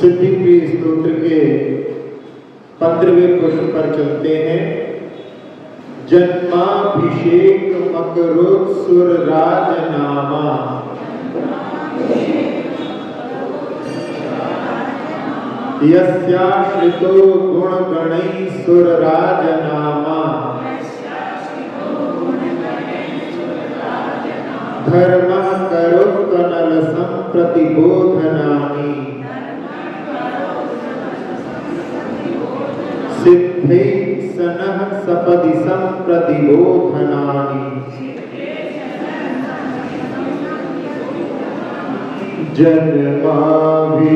सिद्धिप्रिय स्तोत्र के 15वें प्रश्न पर चलते हैं। जन्माभिषेक मकरोत्सुर राजनामा, यस्याश्रितो गुणगणैः सुरराजनामा, धर्मः करोत्कनल संप्रतिबोधनानि, सिद्धै सनः सपदि संप्रतिबोधनानि, जन्माभिषेक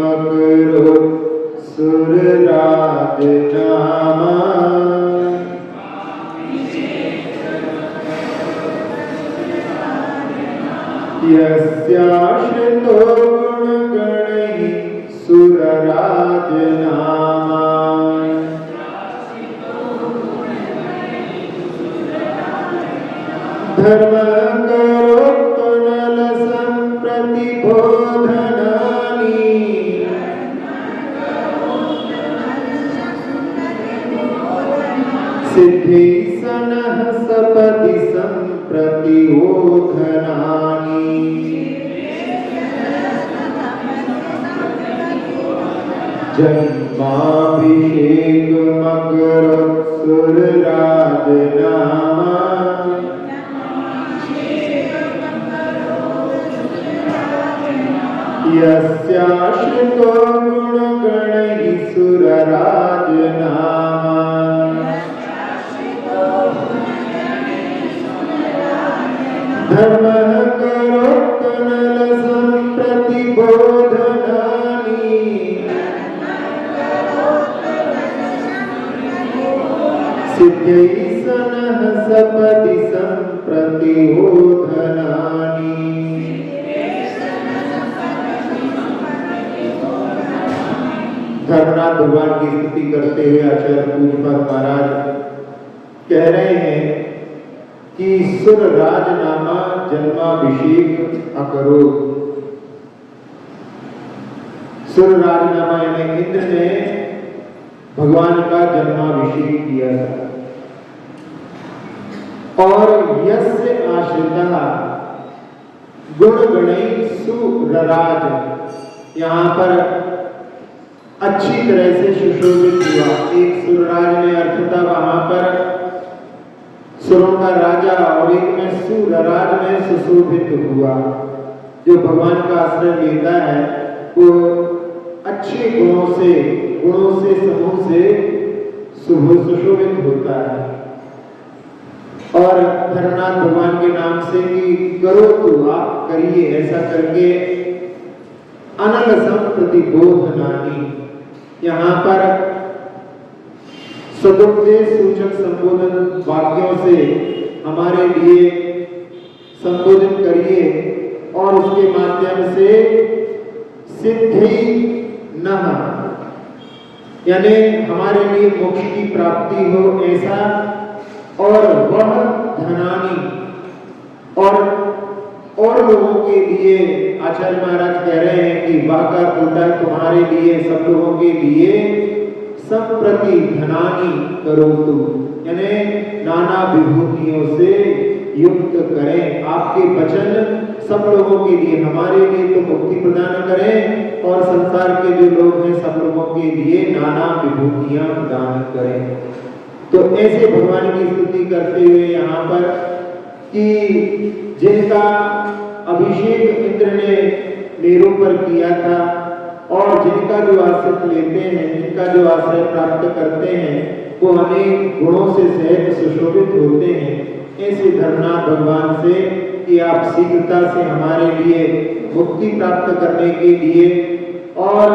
मकरोत्सुर राजनामा, यस्याश्रितो गुणगणैः सुरराजनामा, धर्मः करोत्कनल संप्रतिबोधनानि, सिद्धि सनः सपदि संप्रतिबोधनानि, जन्माभिषेक मकरोत्सुर राजनामा, यस्याश्रितो गुणगणैः सुरराजनामा, धर्मः करोत्कनल संप्रतिबोधनानि, सिद्धैः सनः सपदि संप्रतिबोधनानि। धर्मनाथ भगवान की स्तुति करते हुए आचार्य पूज्यपाद महाराज कह रहे हैं कि सुर राजनामा जन्माभिषेक अकरो। सुर राजनामा यानी इंद्र ने भगवान का जन्माभिषेक किया था और यस्य आश्रितः गुणगणैः सुरराज, यहाँ पर अच्छी तरह से सुशोभित हुआ। एक सुरराज में अर्थ था वहां पर सुरों का राजा और एक में सुरराज में सुशोभित हुआ। जो भगवान का आश्रय लेता है वो अच्छे गुणों से समूह से सुशोभित होता है। और धर्मनाथ भगवान के नाम से कि करो तो आप करिए, ऐसा करके अनल संप्रतिबोधनानि, यहाँ पर सदुपदेश सूचक संबोधन वाक्यों से हमारे लिए संबोधित करिए और उसके माध्यम से सिद्धि नः यानी हमारे लिए मोक्ष की प्राप्ति हो ऐसा, और वह धनानि और लोगों के लिए आचार्य महाराज कह रहे हैं कि वह का होता है तुम्हारे लिए, सब लोगों के लिए संप्रति धनानि करोतु, यानी नाना विभूतियों से युक्त करें। आपके वचन सब लोगों के लिए, हमारे लिए तो मुक्ति प्रदान करें और संसार के जो लोग हैं सब लोगों के लिए नाना विभूतियां प्रदान करें। तो ऐसे भगवान की स्तुति करते हुए यहाँ पर कि जिनका अभिषेक इंद्र ने मेरू पर किया था और जिनका जो आश्रय लेते हैं, जिनका जो आश्रय प्राप्त करते हैं, वो अनेक गुणों से सहित सुशोभित होते हैं। ऐसे धर्मनाथ भगवान से कि आप शीघ्रता से हमारे लिए मुक्ति प्राप्त करने के लिए और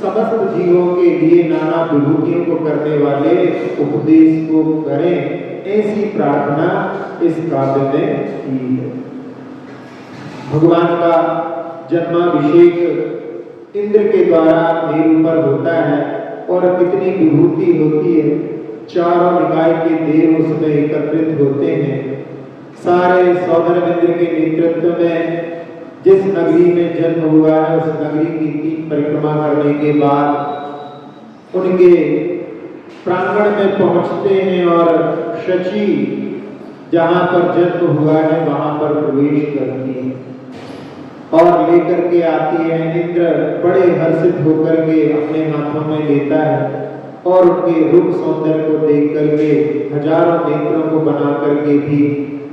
समस्त जीवों के लिए नाना विभूतियों को करने वाले उपदेश को करें, ऐसी प्रार्थना इस काव्य में की है। भगवान का जन्माभिषेक इंद्र के द्वारा मेरू पर होता है और कितनी विभूति होती है। चारों निकाय के देव उसमें एकत्रित होते हैं। सारे सौदर इंद्र के नेतृत्व में जिस नगरी में जन्म हुआ है उस नगरी की 3 परिक्रमा करने के बाद उनके प्रांगण में पहुंचते हैं और शची जहां पर जन्म हुआ है वहां पर प्रवेश करती है और लेकर के आती है। इंद्र बड़े हर्षित होकर के अपने हाथों में लेता है और उनके रूप सौंदर्य को देख करके हजारों नेत्रों को बना करके भी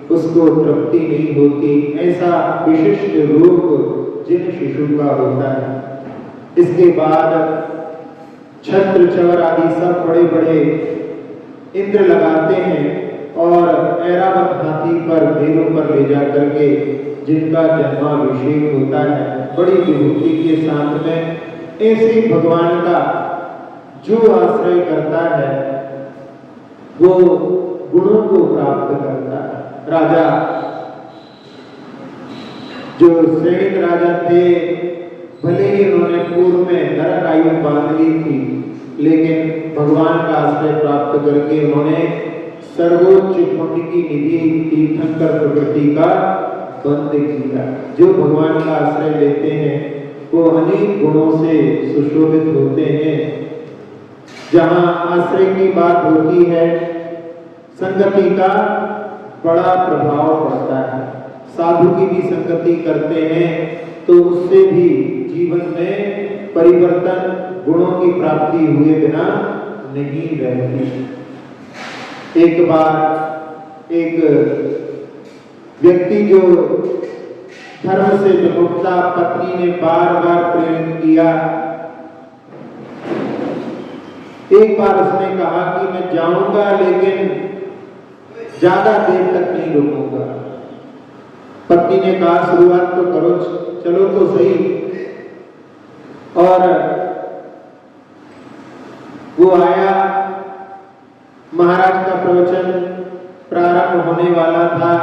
उसको तृप्ति नहीं होती। ऐसा विशिष्ट रूप जिन शिशु का होता है। इसके बाद छत्र चवर आदि सब बड़े बड़े इंद्र लगाते हैं और ऐरावत हाथी पर बेलों पर ले जा करके जिनका जन्माभिषेक होता है बड़ी विभूति के साथ में। ऐसे भगवान का जो आश्रय करता है वो गुणों को प्राप्त करता है। राजा जो श्रेणिक राजा थे भले ही उन्होंने पूर्व में नरक आयु बांध ली थी लेकिन भगवान का आश्रय प्राप्त करके उन्होंने सर्वोच्च पुण्य की निधि तीर्थंकर प्रकृति का बंद किया। जो भगवान का आश्रय लेते हैं वो अनेक गुणों से सुशोभित होते हैं। जहां आश्रय की बात होती है संगति का बड़ा प्रभाव पड़ता है। साधु की भी संगति करते हैं तो उससे भी जीवन में परिवर्तन गुणों की प्राप्ति हुए बिना नहीं रहती। एक बार एक व्यक्ति जो धर्म से विमुखता पत्नी ने बार बार प्रेरित किया। एक बार उसने कहा कि मैं जाऊंगा लेकिन ज्यादा देर तक नहीं रुकूंगा। पत्नी ने कहा शुरुआत तो करो, चलो तो सही। और वो आया, महाराज का प्रवचन प्रारंभ होने वाला था।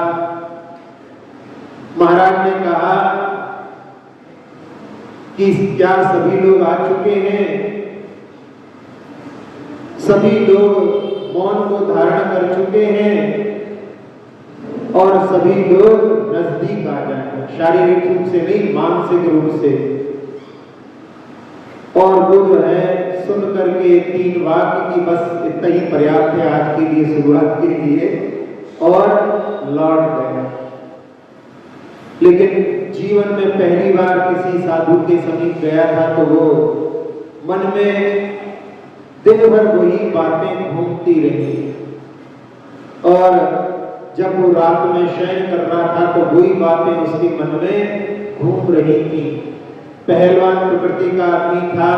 महाराज ने कहा कि क्या सभी लोग आ चुके हैं? सभी लोग मौन को धारण कर चुके हैं और सभी लोग नजदीक आ जाए, शारीरिक रूप से नहीं मानसिक रूप से। और वो जो है सुन करके 3 वाक्य की बस इतना ही पर्याप्त है आज के लिए, शुरुआत के लिए, और लौट गए। लेकिन जीवन में पहली बार किसी साधु के समीप गया था तो वो मन में दिन भर वही बातें घूमती रही और जब वो रात में शयन कर रहा था तो वही बातें उसके मन में घूम रही थी। पहलवान प्रकृति का आदमी था,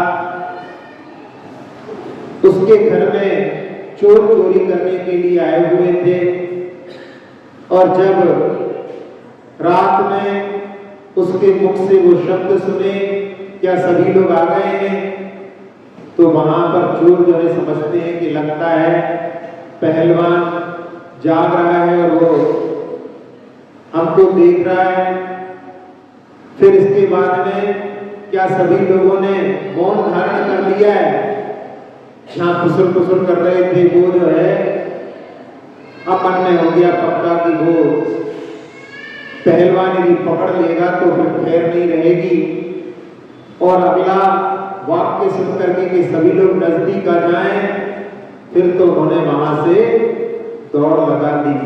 उसके घर में चोर चोरी करने के लिए आए हुए थे और जब रात में उसके मुख से वो शब्द सुने, क्या सभी लोग आ गए हैं? तो वहां पर चोर जो है समझते हैं कि लगता है पहलवान जाग रहा है और वो हमको देख रहा है। फिर इसके बाद में क्या सभी लोगों ने मौन धारण कर लिया है? जहां फुसुल फुसुल कर रहे थे वो जो है अब मन में हो गया पक्का कि वो पहलवान यदि पकड़ लेगा तो फिर खैर नहीं रहेगी। और अगला वाक्य सुन करके कि सभी लोग नजदीक आ जाएं, फिर तो उन्होंने वहां से दौड़ लगा दी।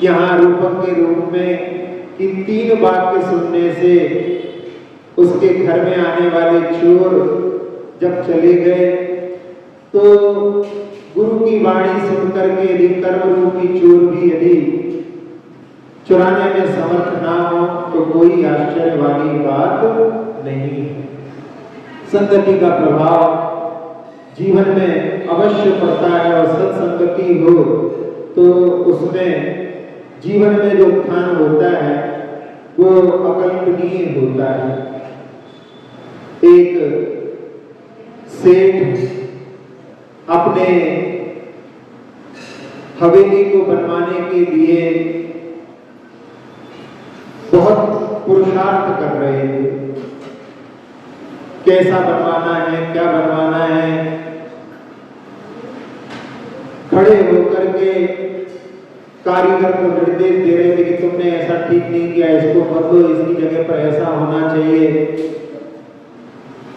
यहाँ रूपक के रूप में कि 3 वाक्य सुनने से उसके घर में आने वाले चोर जब चले गए तो गुरु की वाणी सुन करके यदि कर्म रूपी चोर भी यदि चुराने में समर्थ ना हो तो कोई आश्चर्य वाली बात नहीं है। संगति का प्रभाव जीवन में अवश्य पड़ता है और सत्संगति हो तो उसमें जीवन में जो उत्थान होता है वो अकल्पनीय होता है। एक सेठ अपने हवेली को बनवाने के लिए बहुत पुरुषार्थ कर रहे थे। कैसा बनवाना है, क्या बनवाना है, खड़े होकर के कारीगर को निर्देश दे रहे थे कि तुमने ऐसा ठीक नहीं किया, इसको बदलो, इसकी जगह पर ऐसा होना चाहिए।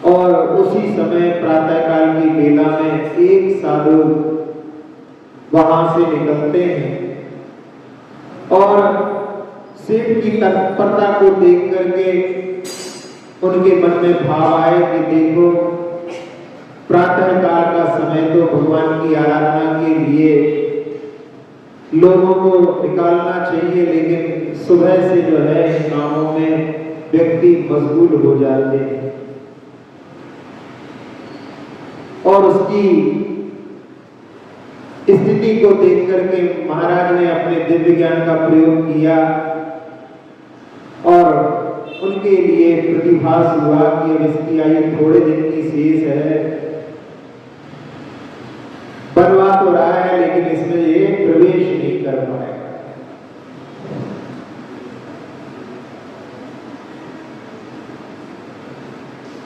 और उसी समय प्रातःकाल की बेला में एक साधु वहां से निकलते हैं और सेठ की तत्परता को देख करके उनके मन में भाव आए कि देखो, प्रातःकाल का समय तो भगवान की आराधना के लिए लोगों को निकालना चाहिए, लेकिन सुबह से जो है इन कामों में व्यक्ति मशगूल हो जाते हैं। और उसकी स्थिति को देख करके महाराज ने अपने दिव्य ज्ञान का प्रयोग किया और उनके लिए प्रतिभास हुआ कि अब इसकी आयु थोड़े दिन की शेष है, बनवा तो रहा है लेकिन इसमें ये प्रवेश नहीं कर पाएगा।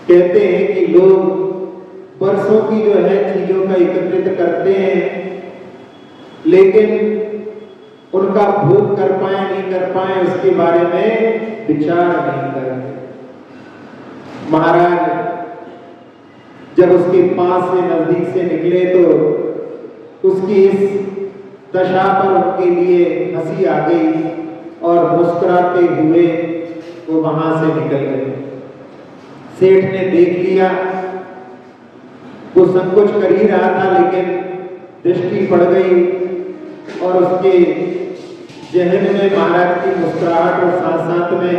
कहते हैं कि लोग वर्षों की जो है चीजों का एकत्रित करते हैं, लेकिन उनका भोग कर पाए नहीं कर पाए उसके बारे में विचार नहीं करते। महाराज जब उसके पास से नजदीक से निकले तो उसकी इस दशा पर उनके लिए हंसी आ गई और मुस्कुराते हुए वो वहां से निकल गए। सेठ ने देख लिया, वो संकोच कर ही रहा था लेकिन दृष्टि पड़ गई और उसके जहन में महाराज की मुस्कुराहट और साथ साथ में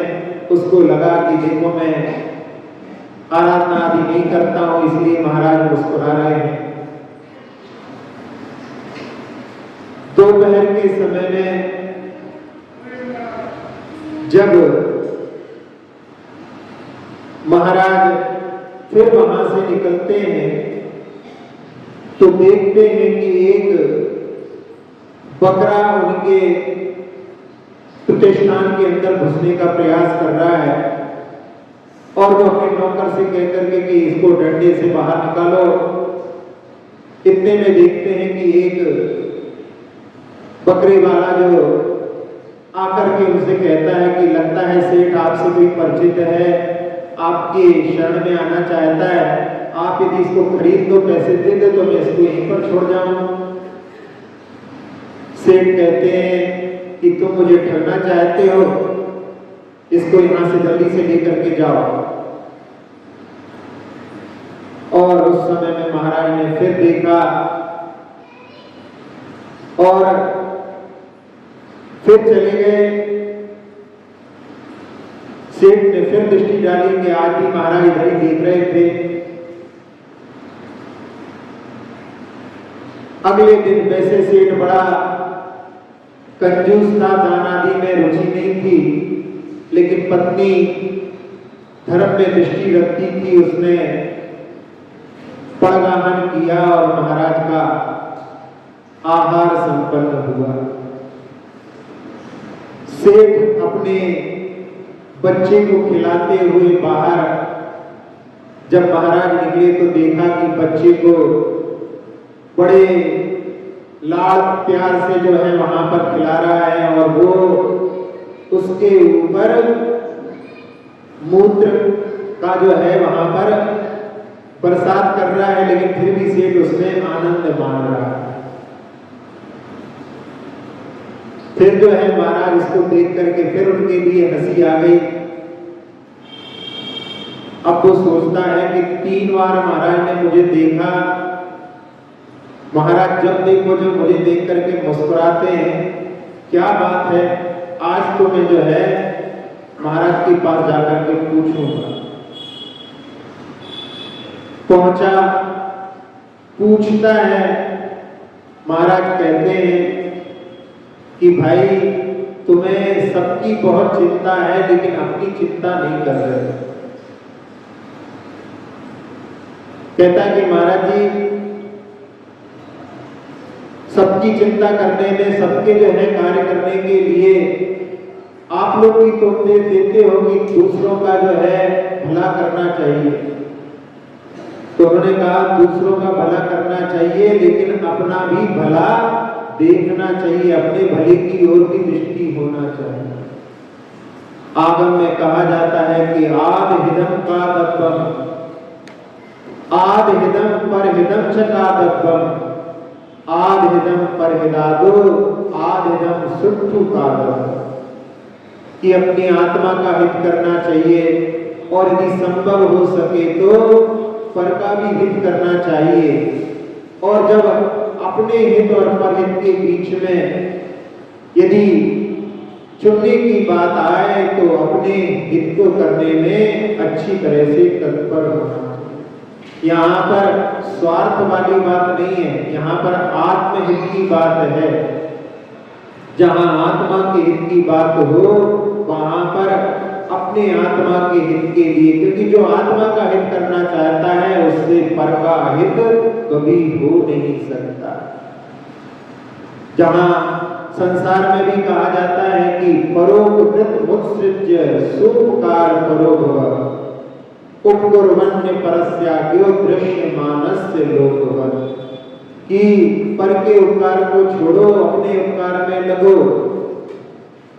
उसको लगा कि देखो, मैं आराधना आदि नहीं करता हूं इसलिए महाराज मुस्कुरा रहे हैं। दोपहर के समय में जब महाराज फिर वहां से निकलते हैं तो देखते हैं कि एक बकरा उनके प्रतिष्ठान के अंदर घुसने का प्रयास कर रहा है और वो अपने नौकर से कहकर के कि इसको डंडे से बाहर निकालो। इतने में देखते हैं कि एक बकरे वाला जो आकर के उनसे कहता है कि लगता है सेठ आपसे कोई परिचित है, आपके शरण में आना चाहता है, आप यदि इसको खरीद दो, पैसे दे दो तो मैं इसको यहीं पर छोड़ जाऊं। सेठ कहते हैं कि तुम मुझे ठगना चाहते हो, इसको यहां से जल्दी से लेकर के जाओ। और उस समय में महाराज ने फिर देखा और फिर चले गए। सेठ ने फिर दृष्टि डाली कि आज भी महाराज इधर ही देख रहे थे। अगले दिन वैसे सेठ बड़ा कंजूस था, दान आदि में रुचि नहीं थी, लेकिन पत्नी धर्म में दृष्टि रखती थी। उसने पड़गाहन किया और महाराज का आहार संपन्न हुआ। सेठ अपने बच्चे को खिलाते हुए बाहर जब महाराज निकले तो देखा कि बच्चे को बड़े लाड़ प्यार से जो है वहां पर खिला रहा है और वो उसके ऊपर मूत्र का जो है वहां पर बरसात कर रहा है, लेकिन फिर भी सेठ उसमें आनंद मान रहा है। फिर जो है महाराज इसको देख करके फिर उनके लिए हंसी आ गई। अब वो सोचता है कि 3 बार महाराज ने मुझे देखा, महाराज जब देखो जब मुझे देख करके मुस्कुराते हैं, क्या बात है, आज तो मैं जो है महाराज के पास जाकर के पूछूंगा। पहुंचा, पूछता है, महाराज कहते हैं कि भाई तुम्हें सबकी बहुत चिंता है लेकिन अपनी चिंता नहीं कर रहे। कहता है कि महाराज जी सबकी चिंता करने में, सबके जो है कार्य करने के लिए आप लोग भी तो उपदेश देते हो कि दूसरों का जो है भला करना चाहिए। तो उन्होंने कहा दूसरों का भला करना चाहिए लेकिन अपना भी भला देखना चाहिए, अपने भले की ओर भी दृष्टि होना चाहिए। आगम में कहा जाता है कि आद हिदम का दब्बम, आद हिदम पर हिदम च का दब्बम, आद हिदम पर हिदादो, आद हिदम सुट्ठु का दब्बम, कि अपनी आत्मा का हित करना चाहिए और यदि संभव हो सके तो पर का भी हित करना चाहिए। और जब अपने हित और परहित के बीच में यदि चुनने की बात आए तो अपने हित को करने में अच्छी तरह से तत्पर होना। यहाँ पर स्वार्थ वाली बात नहीं है, यहाँ पर आत्महित की बात है। जहाँ आत्मा के हित की बात हो वहां पर अपने आत्मा के हित के लिए, क्योंकि जो आत्मा का हित करना चाहता है उससे पर का हित कभी हो नहीं सकता। जहां संसार में भी कहा जाता है कि परोपकृत मुत्सृज्य सोपकार परो भव, उपकुर्वन्य परस्याज्ञो दृश्य मानस्य लोकवत्, कि पर के उपकार को छोड़ो, अपने उपकार में लगो।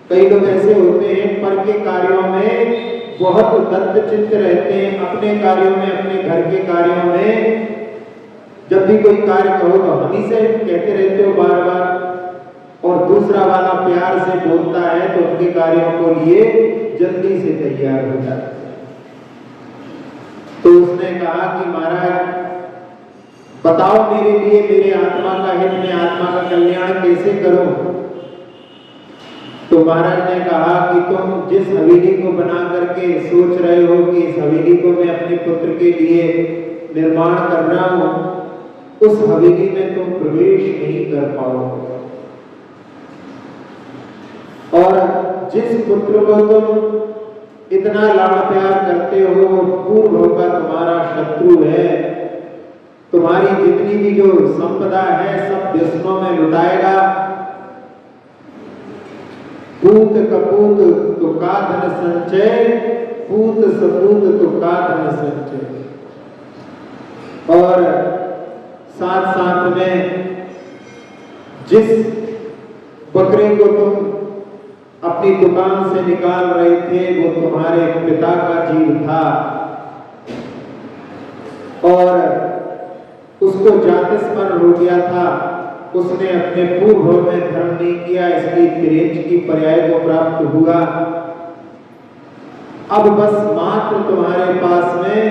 कई लोग ऐसे होते हैं पर के कार्यों में बहुत दत्तचित्त रहते हैं, अपने कार्यों में, अपने घर के कार्यों में जब भी कोई कार्य कहो तो हम ही से कहते रहते हो बार बार, और दूसरा वाला प्यार से बोलता है तो उनके कार्यों को लिए जल्दी से तैयार हो जाता है। तो उसने कहा कि महाराज बताओ मेरे लिए, मेरे आत्मा का हित, मैं आत्मा का कल्याण कैसे करूं? तो महाराज ने कहा कि तुम जिस हवेली को बना करके सोच रहे हो कि इस हवेली को मैं अपने पुत्र के लिए निर्माण कर रहा हूं, उस हवेली में तुम प्रवेश नहीं कर पाओगे। और जिस पुत्र को तुम इतना लाड़ प्यार करते हो वो पूर्व का तुम्हारा शत्रु है, तुम्हारी जितनी भी जो संपदा है सब व्यसनों में लुटाएगा। पूत कपूत तो का धन संचय, पूत सपूत तो का धन संचय। और साथ साथ में जिस बकरे को तुम अपनी दुकान से निकाल रहे थे वो तुम्हारे पिता का जीव था, और उसको जातिस्मरण हो गया था, उसने अपने पूर्व में धर्म नहीं किया, इसलिए त्रेच की पर्याय को प्राप्त हुआ। अब बस मात्र तुम्हारे पास में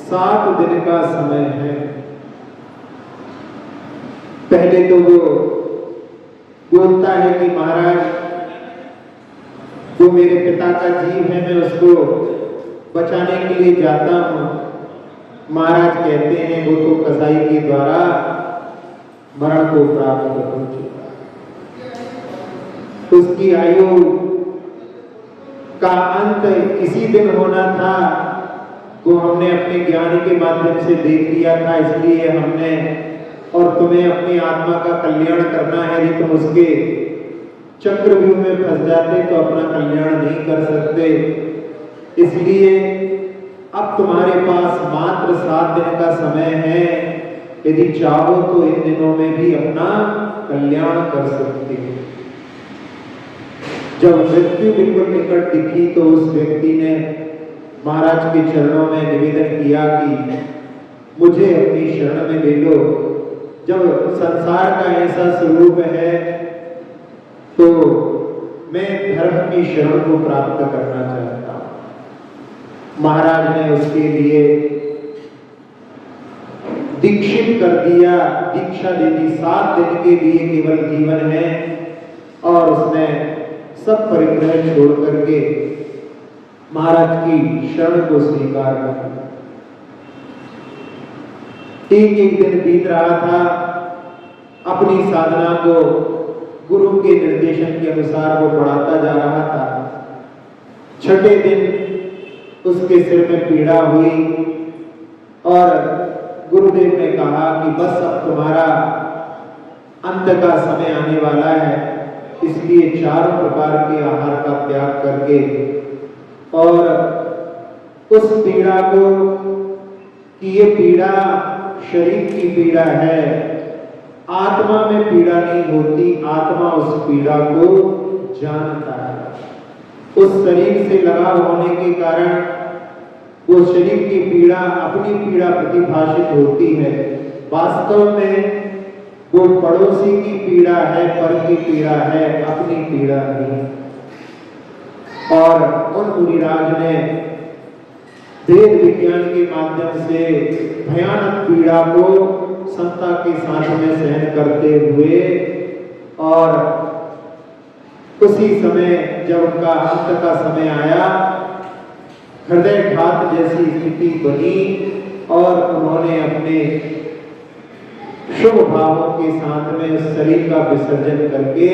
7 दिन का समय है। पहले तो वो बोलता है कि महाराज वो मेरे पिता का जीव है, मैं उसको बचाने के लिए जाता हूं। महाराज कहते हैं वो तो कसाई के द्वारा मरण को प्राप्त हो चुका, उसकी आयु का अंत किसी दिन होना था, वो हमने अपने ज्ञान के माध्यम से देख लिया था। इसलिए हमने, और तुम्हें अपनी आत्मा का कल्याण करना है, यदि तुम उसके चक्रव्यूह में फंस जाते तो अपना कल्याण नहीं कर सकते। इसलिए अब तुम्हारे पास मात्र 7 दिन का समय है, यदि चाहो तो इन दिनों में भी अपना कल्याण कर सकते हो। जब मृत्यु बिल्कुल निकट दिखी तो उस व्यक्ति ने महाराज के चरणों में निवेदन किया कि मुझे अपनी शरण में ले लो। जब संसार का ऐसा स्वरूप है तो मैं धर्म की शरण को प्राप्त करना चाहता हूं। महाराज ने उसके लिए दीक्षित कर दिया, दीक्षा दे दी। 7 दिन के लिए केवल जीवन है, और उसने सब परिग्रह छोड़ करके महाराज की शरण को स्वीकार कर लिया। एक दिन बीत रहा था, अपनी साधना को गुरु के निर्देशन के अनुसार वो बढ़ाता जा रहा था। 6ठे दिन उसके सिर में पीड़ा हुई और गुरुदेव ने कहा कि बस अब तुम्हारा अंत का समय आने वाला है, इसलिए 4 प्रकार के आहार का त्याग करके और उस पीड़ा को, कि ये पीड़ा शरीर की पीड़ा है, आत्मा में पीड़ा नहीं होती, आत्मा उस पीड़ा को जानता है। उस शरीर से लगाव होने के कारण वो शरीर की पीड़ा अपनी पीड़ा प्रतिभाषित होती है। वास्तव में वो पड़ोसी की पीड़ा है, पर की पीड़ा है, अपनी पीड़ा नहीं। और उन मुनिराज ने वेद विज्ञान के माध्यम से भयानक पीड़ा को समता के साथ में सहन करते हुए, और उसी समय जब उनका अंत का समय आया, हृदयघात जैसी स्थिति बनी और उन्होंने अपने शुभ भावों के साथ में उस शरीर का विसर्जन करके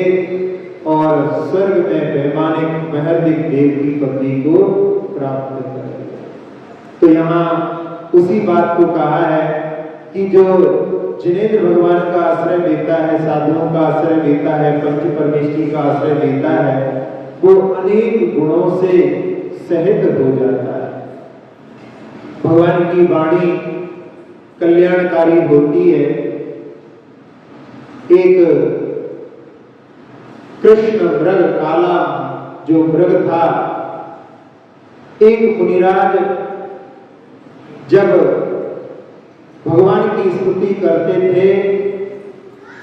और स्वर्ग में वैमानिक महर्दिक देव की पदवी को प्राप्त कर लिया। तो यहाँ उसी बात को कहा है कि जो जिनेंद्र भगवान का आश्रय लेता है, साधुओं का आश्रय लेता है, पंच परमेष्ठी का आश्रय लेता है, वो अनेक गुणों से सहित हो जाता है। भगवान की वाणी कल्याणकारी होती है। एक कृष्ण मृग, काला जो मृग था, एक मुनिराज जब भगवान की स्तुति करते थे,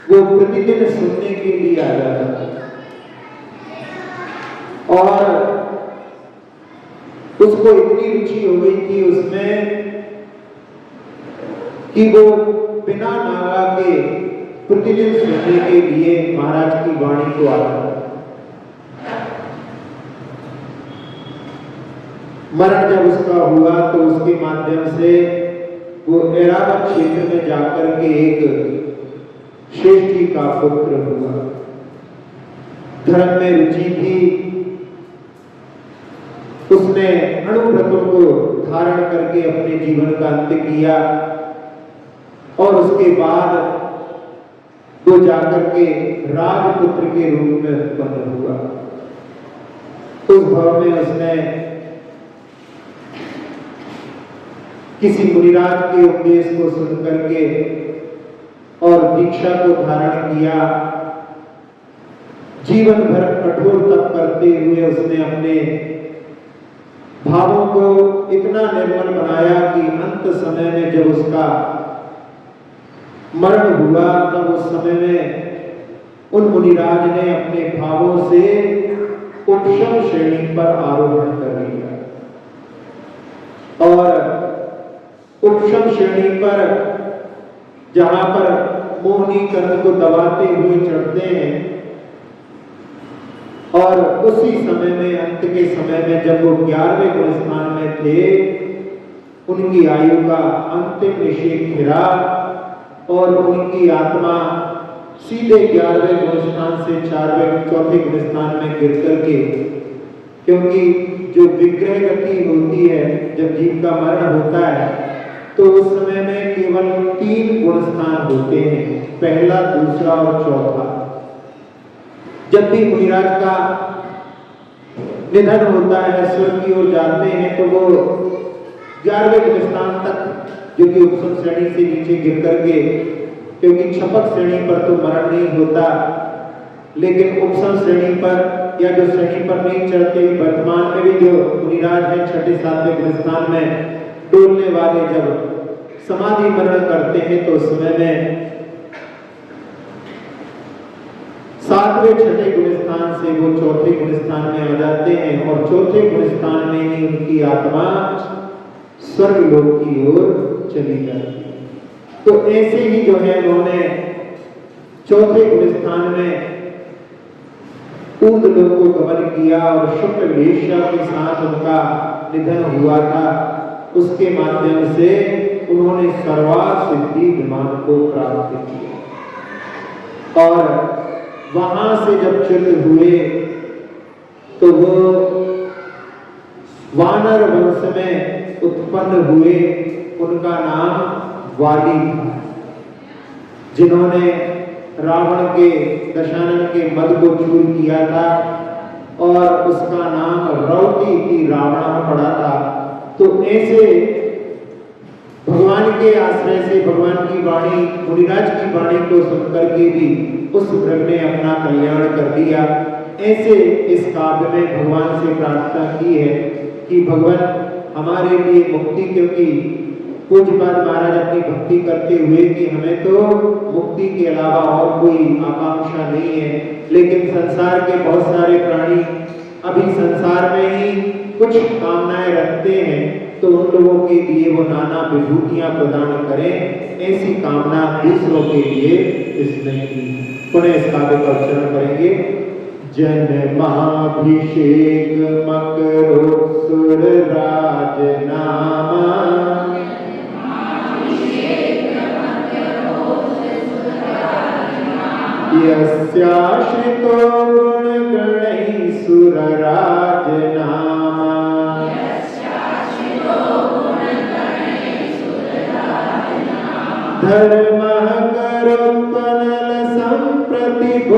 वो प्रतिदिन सुनने के लिए आ जाता था और उसको इतनी रुचि हो गई थी उसमें कि वो बिना नागा के प्रतिदिन सुनने के लिए महाराज की वाणी को आता था। मरण जब उसका हुआ तो उसके माध्यम से वो ऐरावत क्षेत्र में जाकर के एक श्रेष्ठी का पुत्र हुआ। धर्म में रुचि थी, उसने अणुव्रतों को धारण करके अपने जीवन का अंत किया और उसके बाद वो जाकर के राजपुत्र के रूप में उत्पन्न हुआ। उस भाव में उसने किसी मुनिराज के उपदेश को सुन करके और दीक्षा को धारण किया। जीवन भर कठोर तप करते हुए उसने अपने भावों को इतना निर्मल बनाया कि अंत समय में जब उसका मरण हुआ तब उस समय में उन मुनिराज ने अपने भावों से उपशम श्रेणी पर आरोहण कर लिया और उपशम श्रेणी पर जहां पर मोहनी कर्म को दबाते हुए चढ़ते हैं और उसी समय में अंत के समय में जब वो 11वें गुण स्थान में थे, उनकी आयु का अंतिम निषेध घिरा और उनकी आत्मा सीधे 11वें गुण स्थान से 4वें गुण स्थान में गिर करके, क्योंकि जो विग्रह गति होती है जब जीव का मरण होता है तो उस समय में केवल 3 गुण स्थान होते हैं, पहला, दूसरा और चौथा। जब भी मुनिराज का निधन होता है, स्वर्ग की ओर जाते हैं, तो वो 11वें गुण स्थान तक, जो कि उपशम श्रेणी से नीचे गिर करके, क्योंकि छपक श्रेणी पर तो मरण नहीं होता, लेकिन उपशम श्रेणी पर या जो श्रेणी पर नहीं चढ़ते, वर्तमान में भी जो मुनिराज है 6, 7वें गुण स्थान में डोलने वाले जब समाधि मरण करते हैं तो उस समय में 7वें 6ठे गुण स्थान से वो 4थे गुण स्थान में आ जाते हैं और 4थे गुण स्थान में ही उनकी आत्मा स्वर्ग लोक की ओर चली जाती है। तो ऐसे ही जो है उन्होंने 4थे गुण स्थान में ऊर्ध लोक को गमन किया और शुक्ल वेश्या के साथ उनका निधन हुआ था। उसके माध्यम से उन्होंने सर्वार्थ सिद्धि विमान को प्राप्त किया और वहां से जब च्युत हुए तो वो वानर वंश में उत्पन्न हुए। उनका नाम वाली था, जिन्होंने रावण के दशानन के मद को चूर किया था और उसका नाम रौती की रावण पड़ा था। तो ऐसे भगवान के आश्रय से भगवान की वाणी, मुनिराज की वाणी को सुनकर के भी उस वृक्ष ने अपना कल्याण कर दिया। ऐसे इस काव्य में भगवान से प्रार्थना की है कि भगवान हमारे लिए मुक्ति, क्योंकि पूज्यपाद महाराज अपनी भक्ति करते हुए कि हमें तो मुक्ति के अलावा और कोई आकांक्षा नहीं है, लेकिन संसार के बहुत सारे प्राणी अभी संसार में ही कुछ कामनाएं रखते हैं, तो उन लोगों के लिए वो नाना विभूतियां प्रदान करें, ऐसी कामना दूसरों के लिए इसने की। पुनः इस काव्य का उच्चारण करेंगे। जन्माभिषेक मकरो सुर राज नामा, यस्याश्रितो गुणगणैः सुरराज नामा, धर्मः करोत्पनल संप्रतिबोधनानि,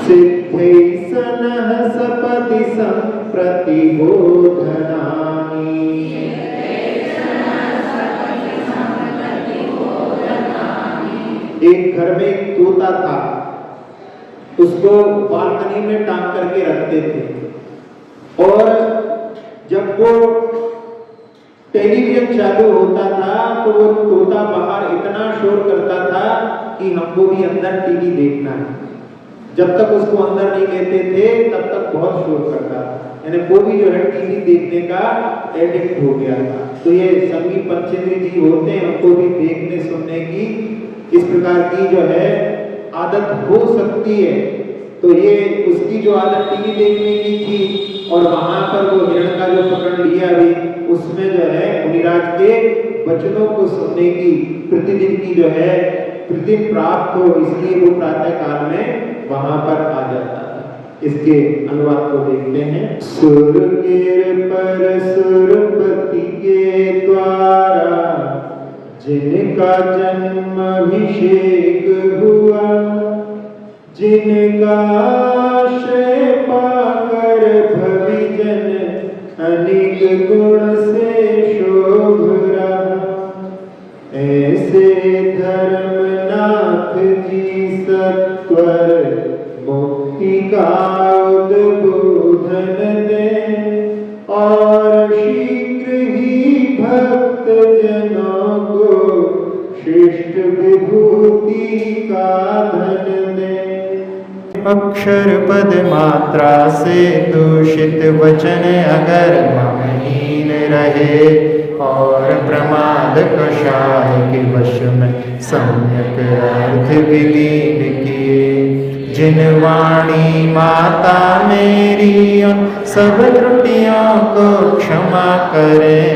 सिद्धैः सनः सपदि संप्रतिबोधनानि। एक घर में एक तोता था, उसको बालकनी में टांग करके रखते थे, और जब वो टेलीविजन चालू होता था तो वो तोता बाहर इतना शोर करता था कि हमको भी अंदर टीवी देखना है। जब तक उसको अंदर नहीं लेते थे तब तक बहुत शोर करता था, यानी वो भी जो है टीवी देखने का एडिक्ट हो गया था। तो ये संगीत पंचेंद्री जी होते हैं, हमको भी देखने सुनने की इस प्रकार की जो है आदत हो सकती है। तो ये उसकी जो आदत टीवी देखने की थी, और वहां पर वो हिरण का जो पकड़ लिया अभी, उसमें जो है मुनिराज के वचनों को सुनने की प्रतिदिन की जो है प्रतिदिन प्राप्त हो, इसलिए वो प्रातः काल में वहां पर आ जाता था। इसके अनुवाद को देखते हैं। सुर गिर पर सुरपति के द्वारा, जिनका जन्माभिषेक हुआ, जिनका आश्रय पाकर भविजन अनेक गुण से शोभ रहा, ऐसे धर्मनाथ जी सत्वर मुक्ति का उद्बोधन दें, और शीघ्र ही भक्त जनों को श्रेष्ठ विभूति का धन दें। अक्षर पद मात्रा से दूषित वचन अगर ममहीन रहे, और प्रमाद कषाय के वश में सम्यक अर्थ विलीन किए, जिन वाणी माता मेरी सब त्रुटियों को क्षमा करें,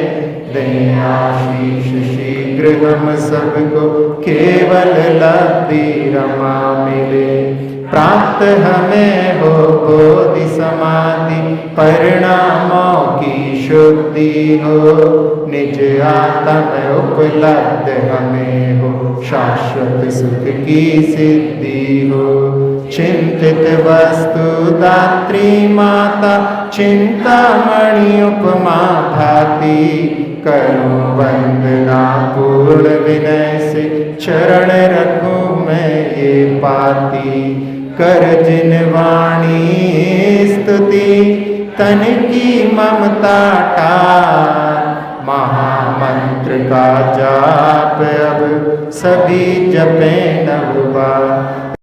दें आशीष शीघ्र हम सबको केवल लब्धि रमा मिले। प्राप्त हमें हो बोधि समाधि परिणामों की शुद्धि हो, निज आत्म उपलब्ध हमें हो शाश्वत सुख की सिद्धि हो। चिंतित वस्तु दात्री माता चिंतामणि उपमा भाती, करूं वंदना पूर्ण विनय से चरण रखूं मैं ये पाती। कर जिन वाणी स्तुति तन की ममता टार, महामंत्र का जाप अब सभी जपे नव बार।